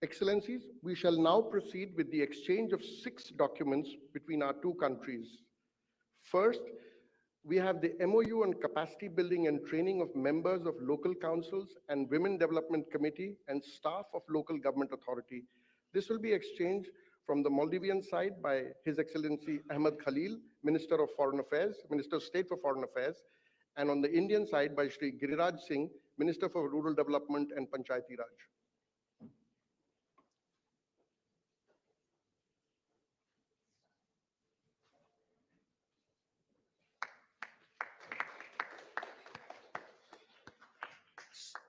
Excellencies, we shall now proceed with the exchange of 6 documents between our two countries. First, we have the MOU on capacity building and training of members of local councils and Women Development Committee and staff of local government authority. This will be exchanged from the Maldivian side by His Excellency Ahmed Khalil, Minister of Foreign Affairs, Minister of State for Foreign Affairs, and on the Indian side by Shri Giriraj Singh, Minister for Rural Development and Panchayati Raj.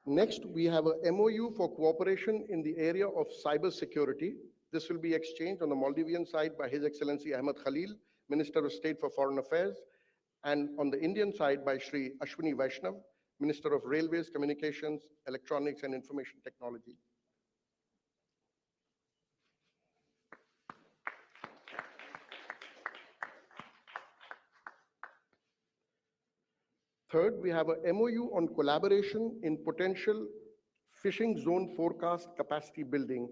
Next, we have a MOU for cooperation in the area of cyber security. This will be exchanged on the Maldivian side by His Excellency Ahmed Khalil, Minister of State for Foreign Affairs, and on the Indian side by Shri Ashwini Vaishnav, Minister of Railways, Communications, Electronics and Information Technology. Third, we have a MOU on collaboration in potential fishing zone forecast capacity building.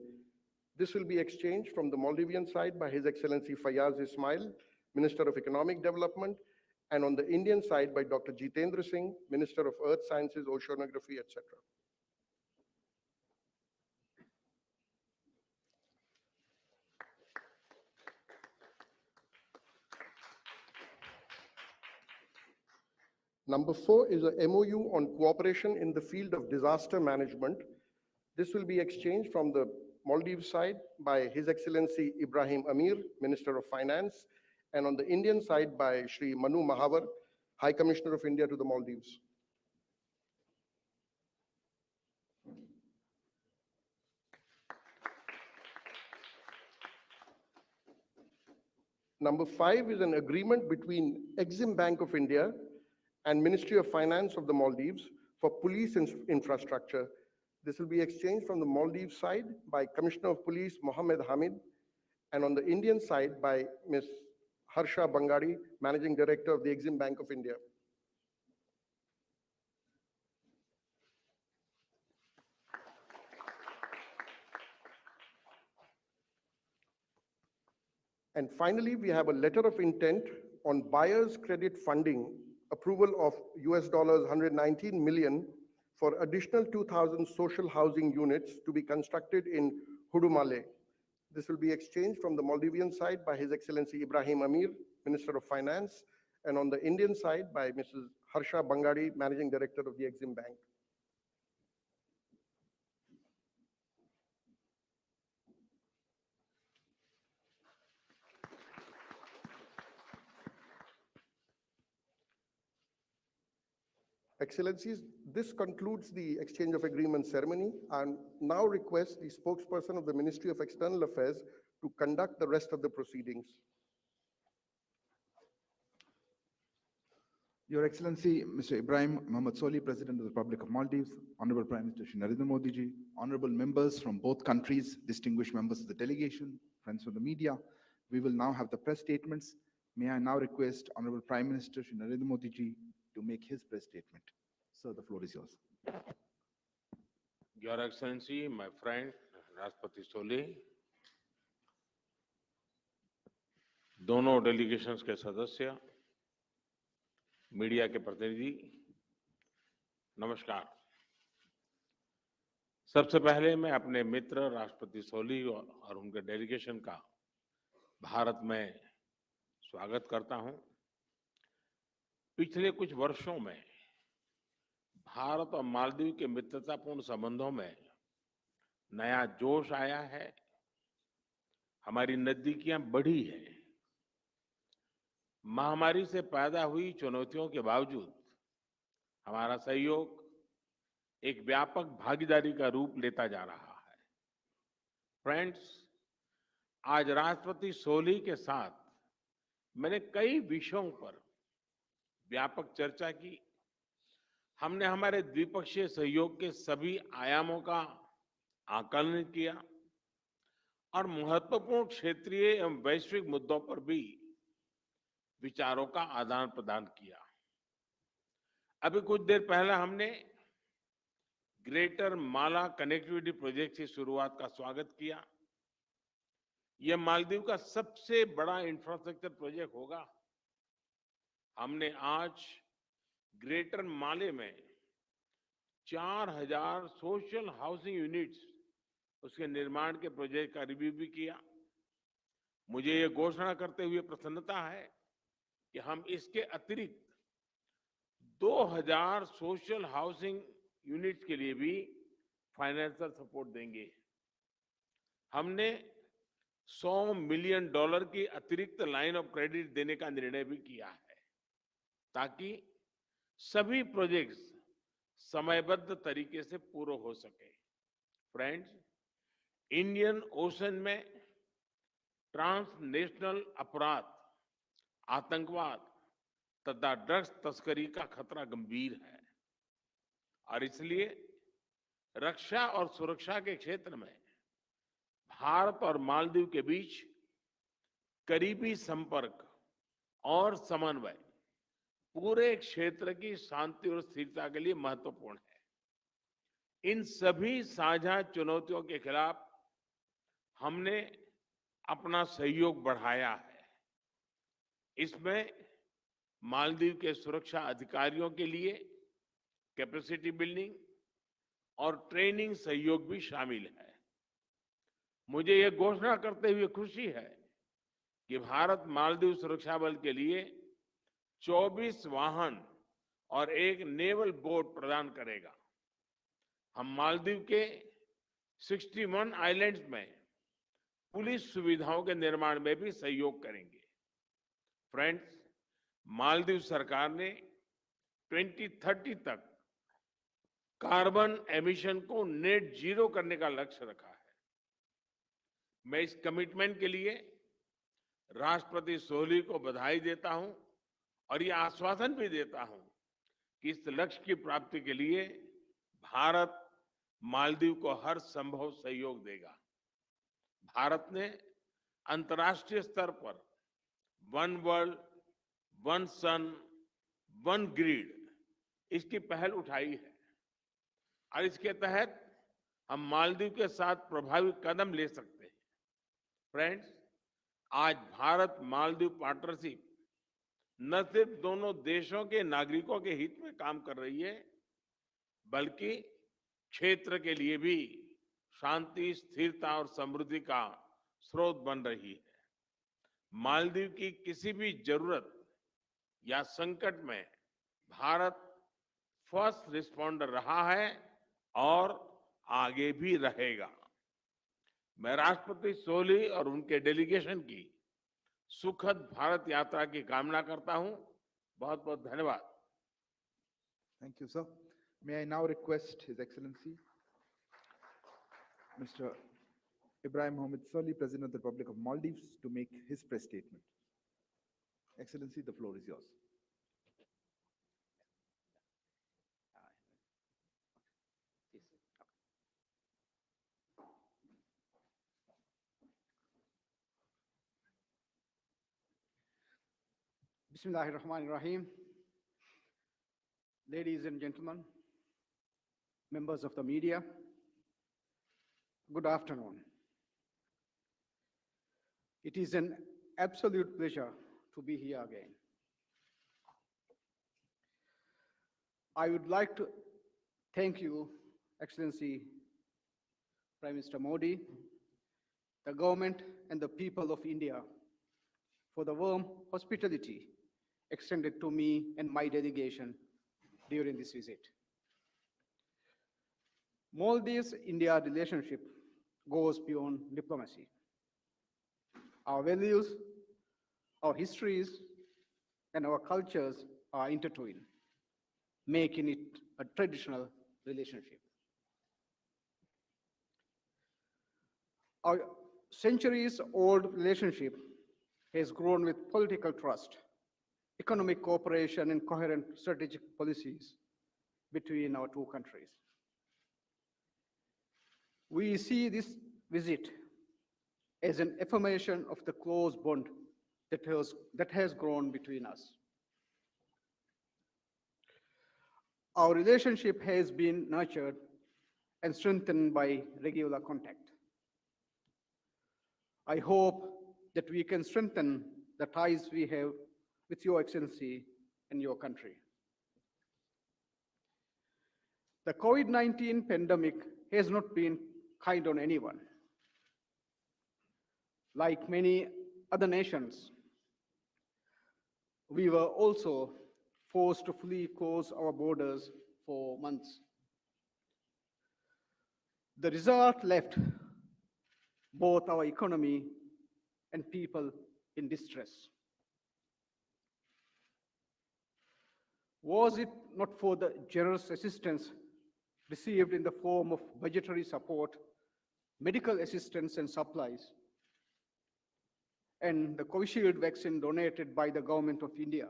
This will be exchanged from the Maldivian side by His Excellency Fayaz Ismail, Minister of Economic Development, and on the Indian side by Dr. Jitendra Singh, Minister of Earth Sciences, Oceanography, etc. Number 4 is a MOU on cooperation in the field of disaster management. This will be exchanged from the Maldives side by His Excellency Ibrahim Amir, Minister of Finance, and on the Indian side by Shri Manu Mahavar, High Commissioner of India to the Maldives. Number 5 is an agreement between Exim Bank of India and Ministry of Finance of the Maldives for police infrastructure. This will be exchanged from the Maldives side by Commissioner of Police Mohamed Hamid, and on the Indian side by Ms. Harsha Bangadi, Managing Director of the Exim Bank of India. And finally, we have a letter of intent on buyer's credit funding approval of US dollars 119 million for additional 2,000 social housing units to be constructed in Hudumale. This will be exchanged from the Maldivian side by His Excellency Ibrahim Amir, Minister of Finance, and on the Indian side by Mrs. Harsha Bangadi, Managing Director of the Exim Bank. Excellencies, this concludes the exchange of agreement ceremony and now request the spokesperson of the Ministry of External Affairs to conduct the rest of the proceedings. Your Excellency, Mr. Ibrahim Mohamed Soli, President of the Republic of Maldives, Honorable Prime Minister Shri Narendra Modi ji, honorable members from both countries, distinguished members of the delegation, friends of the media, we will now have the press statements. May I now request Honorable Prime Minister Shri Narendra Modi ji to make his press statement. Sir, the floor is yours. Your Excellency, my friend Rashtrapati Soli, दोनों delegations के सदस्य, media के प्रतिनिधि, नमस्कार। सबसे पहले मैं अपने मित्र राष्ट्रपति सोली और उनके डेलीगेशन का भारत में स्वागत करता हूं। पिछले कुछ वर्षों में भारत और मालदीव के मित्रतापूर्ण संबंधों में नया जोश आया है, हमारी नजदीकियां बढ़ी है। महामारी से पैदा हुई चुनौतियों के बावजूद हमारा सहयोग एक व्यापक भागीदारी का रूप लेता जा रहा है। फ्रेंड्स, आज राष्ट्रपति सोली के साथ मैंने कई विषयों पर व्यापक चर्चा की। हमने हमारे द्विपक्षीय सहयोग के सभी आयामों का आकलन किया और महत्वपूर्ण क्षेत्रीय एवं वैश्विक मुद्दों पर भी विचारों का आदान प्रदान किया। अभी कुछ देर पहले हमने ग्रेटर माला कनेक्टिविटी प्रोजेक्ट की शुरुआत का स्वागत किया। यह मालदीव का सबसे बड़ा इंफ्रास्ट्रक्चर प्रोजेक्ट होगा। हमने आज ग्रेटर माले में 4000 सोशल हाउसिंग यूनिट्स उसके निर्माण के प्रोजेक्ट का रिव्यू भी किया। मुझे ये घोषणा करते हुए प्रसन्नता है कि हम इसके अतिरिक्त 2000 सोशल हाउसिंग यूनिट्स के लिए भी फाइनेंशियल सपोर्ट देंगे। हमने $100 मिलियन की अतिरिक्त लाइन ऑफ क्रेडिट देने का निर्णय भी किया है, ताकि सभी प्रोजेक्ट्स समयबद्ध तरीके से पूरे हो सके। फ्रेंड्स, इंडियन ओशन में ट्रांसनेशनल अपराध, आतंकवाद तथा ड्रग्स तस्करी का खतरा गंभीर है और इसलिए रक्षा और सुरक्षा के क्षेत्र में भारत और मालदीव के बीच करीबी संपर्क और समन्वय पूरे क्षेत्र की शांति और स्थिरता के लिए महत्वपूर्ण है। इन सभी साझा चुनौतियों के खिलाफ हमने अपना सहयोग बढ़ाया है। इसमें मालदीव के सुरक्षा अधिकारियों के लिए कैपेसिटी बिल्डिंग और ट्रेनिंग सहयोग भी शामिल है। मुझे यह घोषणा करते हुए खुशी है कि भारत मालदीव सुरक्षा बल के लिए 24 वाहन और एक नेवल बोट प्रदान करेगा। हम मालदीव के 61 आइलैंड्स में पुलिस सुविधाओं के निर्माण में भी सहयोग करेंगे। फ्रेंड्स, मालदीव सरकार ने 2030 तक कार्बन एमिशन को नेट जीरो करने का लक्ष्य रखा है। मैं इस कमिटमेंट के लिए राष्ट्रपति सोली को बधाई देता हूं और ये आश्वासन भी देता हूं कि इस लक्ष्य की प्राप्ति के लिए भारत मालदीव को हर संभव सहयोग देगा। भारत ने अंतर्राष्ट्रीय स्तर पर वन वर्ल्ड, वन सन, वन ग्रिड इसकी पहल उठाई है और इसके तहत हम मालदीव के साथ प्रभावी कदम ले सकते हैं। फ्रेंड्स, आज भारत मालदीव पार्टनरशिप न सिर्फ दोनों देशों के नागरिकों के हित में काम कर रही है, बल्कि क्षेत्र के लिए भी शांति, स्थिरता और समृद्धि का स्रोत बन रही है। मालदीव की किसी भी जरूरत या संकट में भारत फर्स्ट रिस्पॉन्डर रहा है और आगे भी रहेगा। मैं राष्ट्रपति सोली और उनके डेलीगेशन की सुखद भारत यात्रा की कामना करता हूं। बहुत बहुत धन्यवाद। Thank you, sir. May I now request His Excellency, Mr. Ibrahim Mohamed Soli, President of the Republic of Maldives, to make his press statement. Excellency, the floor is yours. Bismillahirrahmanirrahim. Ladies and gentlemen, members of the media, good afternoon. It is an absolute pleasure to be here again. I would like to thank you, Excellency Prime Minister Modi, the government and the people of India for the warm hospitality extended to me and my delegation during this visit. Maldives-India relationship goes beyond diplomacy. Our values, our histories, and our cultures are intertwined, making it a traditional relationship. Our centuries-old relationship has grown with political trust, economic cooperation, and coherent strategic policies between our two countries. We see this visit as an affirmation of the close bond that has grown between us. Our relationship has been nurtured and strengthened by regular contact. I hope that we can strengthen the ties we have with Your Excellency and your country. The COVID-19 pandemic has not been kind on anyone. Like many other nations, we were also forced to fully close our borders for months. The result left both our economy and people in distress. Was it not for the generous assistance received in the form of budgetary support, medical assistance and supplies, and the Covishield vaccine donated by the Government of India,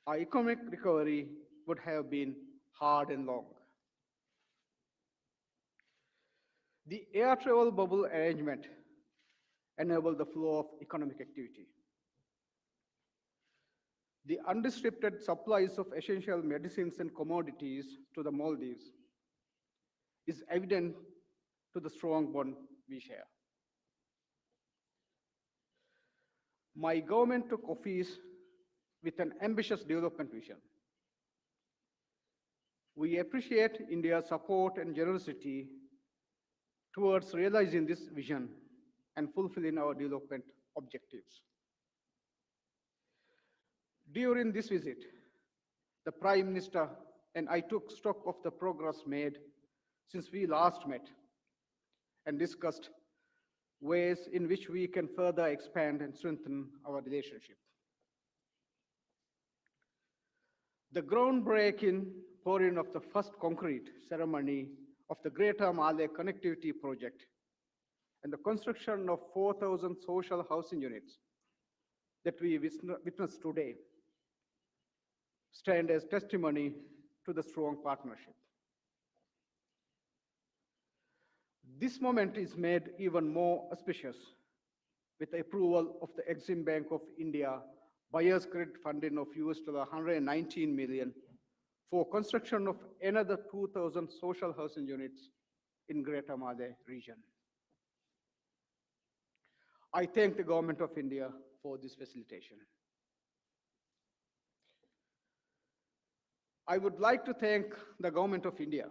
our economic recovery would have been hard and long. The air travel bubble arrangement enabled the flow of economic activity. The unrestricted supplies of essential medicines and commodities to the Maldives is evident to the strong bond we share. My government took office with an ambitious development vision. We appreciate India's support and generosity towards realizing this vision and fulfilling our development objectives. During this visit, the Prime Minister and I took stock of the progress made since we last met and discussed ways in which we can further expand and strengthen our relationship. The groundbreaking pouring of the first concrete ceremony of the Greater Malay Connectivity Project and the construction of 4,000 social housing units that we witnessed today stand as testimony to the strong partnership. This moment is made even more auspicious with the approval of the Exim Bank of India buyer's credit funding of $119 million for construction of another 2,000 social housing units in Greater Malay region. I thank the Government of India for this facilitation. I would like to thank the Government of India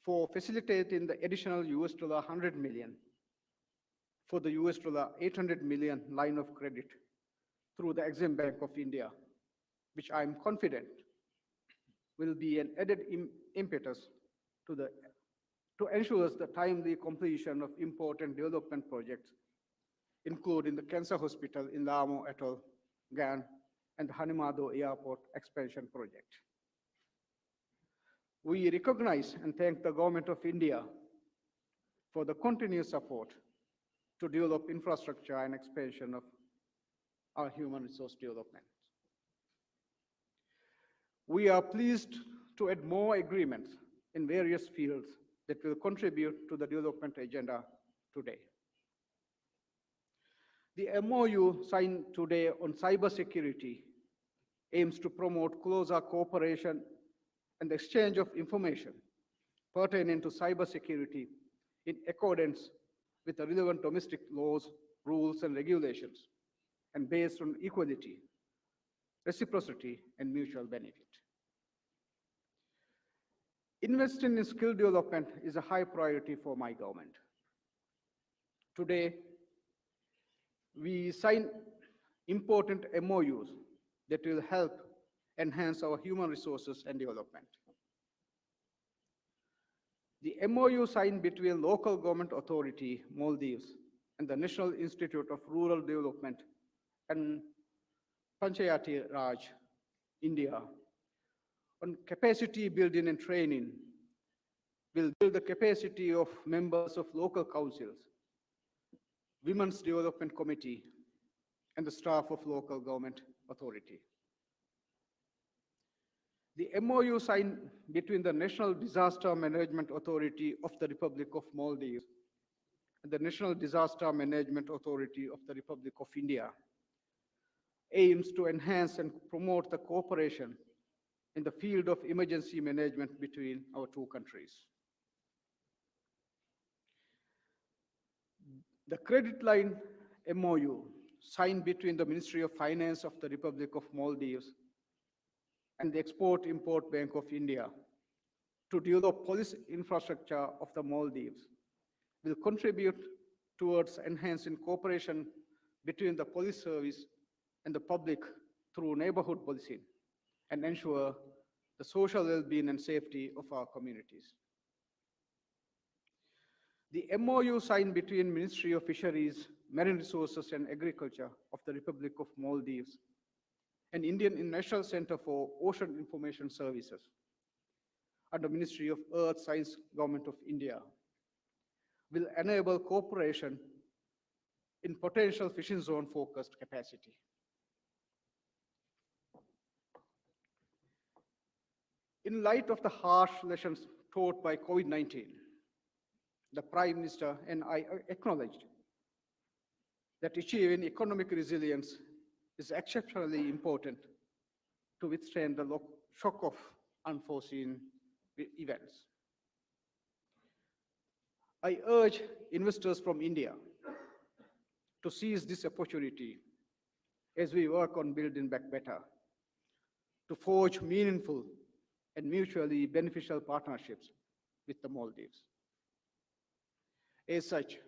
for facilitating the additional $100 million for the $800 million line of credit through the Exim Bank of India, which I am confident will be an added impetus to ensure the timely completion of important development projects, including the Cancer Hospital in Lamo Atoll, GAN, and the Hanimado Airport expansion project. We recognize and thank the Government of India for the continuous support to develop infrastructure and expansion of our human resource development. We are pleased to add more agreements in various fields that will contribute to the development agenda today. The MOU signed today on cybersecurity aims to promote closer cooperation and exchange of information pertaining to cybersecurity in accordance with the relevant domestic laws, rules, and regulations, and based on equality, reciprocity, and mutual benefit. Investing in skill development is a high priority for my government. Today, we sign important MOUs that will help enhance our human resources and development. The MOU signed between local government authority, Maldives, and the National Institute of Rural Development and Panchayati Raj, India, on capacity building and training will build the capacity of members of local councils, Women's Development Committee, and the staff of local government authority. The MOU signed between the National Disaster Management Authority of the Republic of Maldives and the National Disaster Management Authority of the Republic of India aims to enhance and promote the cooperation in the field of emergency management between our two countries. The credit line MOU signed between the Ministry of Finance of the Republic of Maldives and the Export-Import Bank of India to develop police infrastructure of the Maldives will contribute towards enhancing cooperation between the police service and the public through neighborhood policing and ensure the social well-being and safety of our communities. The MOU signed between Ministry of Fisheries, Marine Resources and Agriculture of the Republic of Maldives and Indian National Center for Ocean Information Services under Ministry of Earth Science, Government of India will enable cooperation in potential fishing zone focused capacity. In light of the harsh lessons taught by COVID-19, the Prime Minister and I acknowledged that achieving economic resilience is exceptionally important to withstand the shock of unforeseen events. I urge investors from India to seize this opportunity as we work on building back better, to forge meaningful and mutually beneficial partnerships with the Maldives. As such,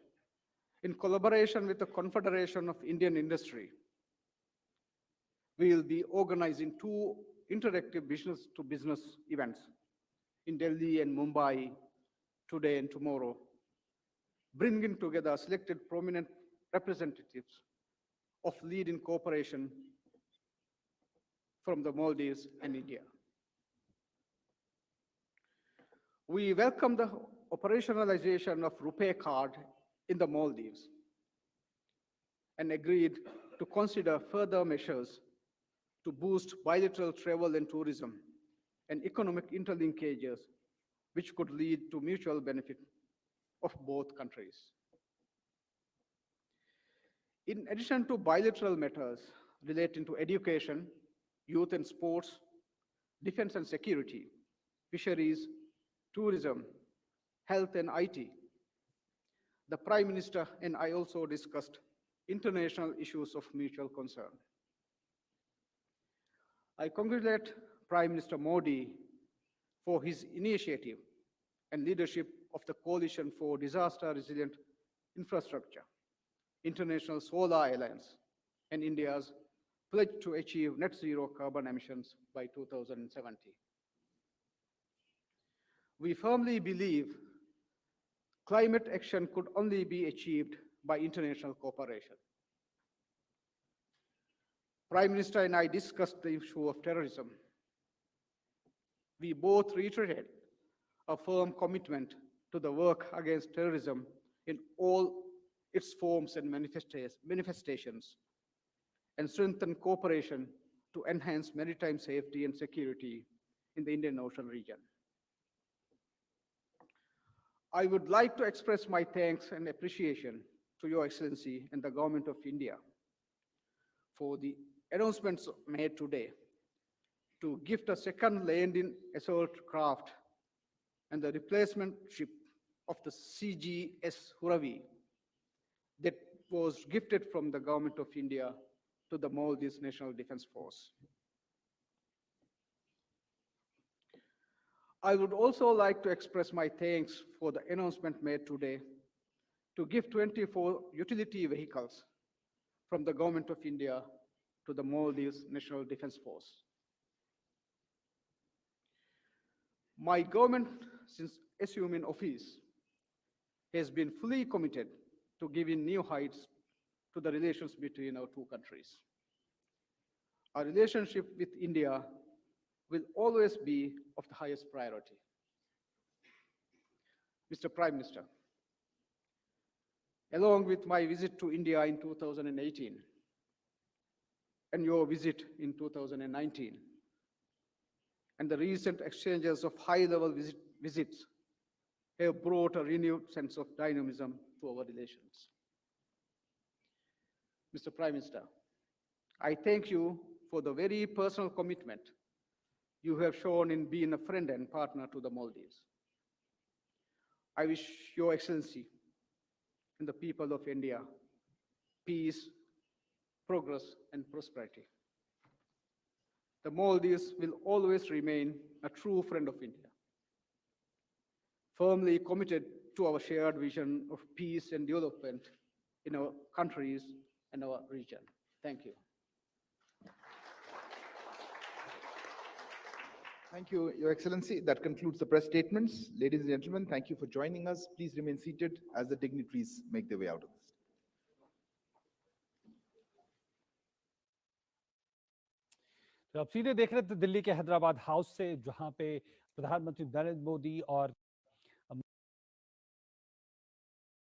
in collaboration with the Confederation of Indian Industry, we will be organizing 2 interactive business-to-business events in Delhi and Mumbai today and tomorrow, bringing together selected prominent representatives of leading cooperation from the Maldives and India. We welcome the operationalization of RuPay card in the Maldives and agreed to consider further measures to boost bilateral travel and tourism and economic interlinkages, which could lead to mutual benefit of both countries. In addition to bilateral matters relating to education, youth and sports, defense and security, fisheries, tourism, health and IT, the Prime Minister and I also discussed international issues of mutual concern. I congratulate Prime Minister Modi for his initiative and leadership of the Coalition for Disaster Resilient Infrastructure, International Solar Alliance, and India's pledge to achieve net zero carbon emissions by 2070. We firmly believe climate action could only be achieved by international cooperation. Prime Minister and I discussed the issue of terrorism. We both reiterated a firm commitment to the work against terrorism in all its forms and manifestations, and strengthen cooperation to enhance maritime safety and security in the Indian Ocean region. I would like to express my thanks and appreciation to Your Excellency and the Government of India for the announcements made today to gift a second landing assault craft and the replacement ship of the CGS Huravi that was gifted from the Government of India to the Maldives National Defense Force. I would also like to express my thanks for the announcement made today to give 24 utility vehicles from the Government of India to the Maldives National Defense Force. My government, since assuming office, has been fully committed to giving new heights to the relations between our two countries. Our relationship with India will always be of the highest priority. Mr. Prime Minister, along with my visit to India in 2018 and your visit in 2019, and the recent exchanges of high-level visits have brought a renewed sense of dynamism to our relations. Mr. Prime Minister, I thank you for the very personal commitment you have shown in being a friend and partner to the Maldives. I wish Your Excellency and the people of India peace, progress, and prosperity. The Maldives will always remain a true friend of India, firmly committed to our shared vision of peace and development in our countries and our region. Thank you. Thank you, Your Excellency. That concludes the press statements. Ladies and gentlemen, thank you for joining us. Please remain seated as the dignitaries make their way out of this. तो अब सीधे देख रहे थे दिल्ली के Hyderabad house से, जहां पे प्रधानमंत्री नरेंद्र मोदी और